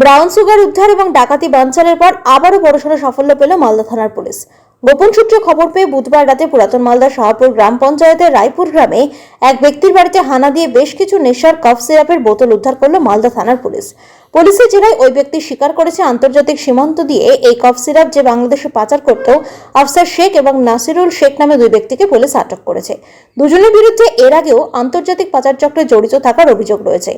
Brown sugar উদ্ধার এবং ডাকাতি বানচালের পর আবারও বড়সড় সাফল্য পেল মালদা থানার পুলিশ। গোপন সূত্রে খবর পেয়ে বুধবার রাতে পুরাতন মালদা শাহপুর গ্রাম পঞ্চায়েতের রায়পুর গ্রামে এক ব্যক্তির বাড়িতে হানা দিয়ে বেশ কিছু নেশার কফ সিরাপের বোতল উদ্ধার করল মালদা থানার পুলিশ। পুলিশের জেলায় ওই ব্যক্তি স্বীকার করেছে আন্তর্জাতিক সীমান্ত দিয়ে এই কফ সিরাপ যে বাংলাদেশে পাচার করত আফসার শেখ এবং নাসিরুল শেখ নামে দুই ব্যক্তিকে পুলিশ আটক করেছে। দুজনের বিরুদ্ধে এর আগেও আন্তর্জাতিক পাচার চক্রে জড়িত থাকার অভিযোগ রয়েছে।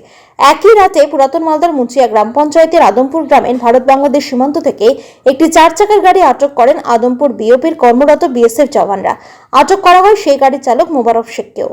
একই রাতে পুরাতন মালদার মুচিয়া গ্রাম পঞ্চায়েতের আদমপুর গ্রামের ভারত বাংলাদেশ সীমান্ত থেকে একটি 4 চাকার গাড়ি আটক করেন আদমপুর বিওপির কর্মরত বিএসএফ জওয়ানরা। আটক করা হয় সেই গাড়ির চালক মোবারক শেখকেও।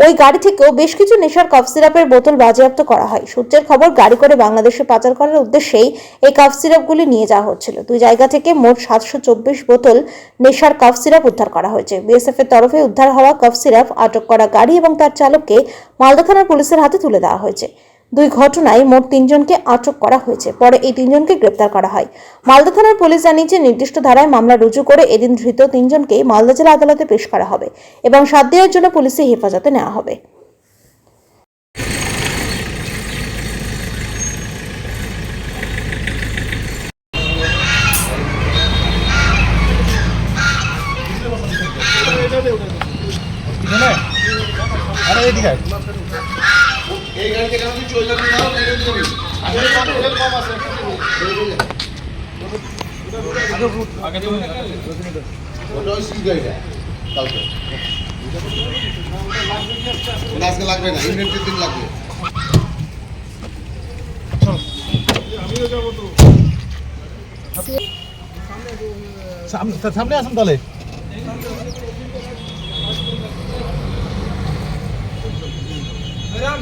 ওই গাড়ি থেকেও বেশ কিছু নেশার কফ সিরাপের বোতল বাজেয়াপ্ত করা হয়। সূত্রের খবর, গাড়ি করে বাংলাদেশে পাচার করার উদ্দেশ্যেই এই কফ সিরাপগুলি নিয়ে যাওয়া হচ্ছিল। দুই জায়গা থেকে মোট 724 বোতল নেশার কফ সিরাপ উদ্ধার করা হয়েছে। বিএসএফ এর তরফে উদ্ধার হওয়া কফ সিরাপ, আটক করা গাড়ি এবং তার চালককে মালদা থানার পুলিশের হাতে তুলে দেওয়া হয়েছে। দুই ঘটনায় মোট 3 জনকে আটক করা হয়েছে। পরে এই 3 জনকে গ্রেপ্তার করা হয়। মালদা থানার পুলিশ জানিয়েছে, নির্দিষ্ট ধারায় মামলা রুজু করে এদিন ধৃত 3 জনকে মালদা জেলা আদালতে পেশ করা হবে এবং 7 দিনের জন্য পুলিশের হেফাজতে নেওয়া হবে। এই গাড়ি থেকে আমি চলে যাবো না, এই গাড়ি থেকে আগে কম আছে আগে তুমি ওটা ওই সিল গাড়িটা কালকে আজকে লাগবে না, ইউনিট দিন লাগবে। আমিও যাবো তো, সামনে আসুন তাহলে। ম্যাডাম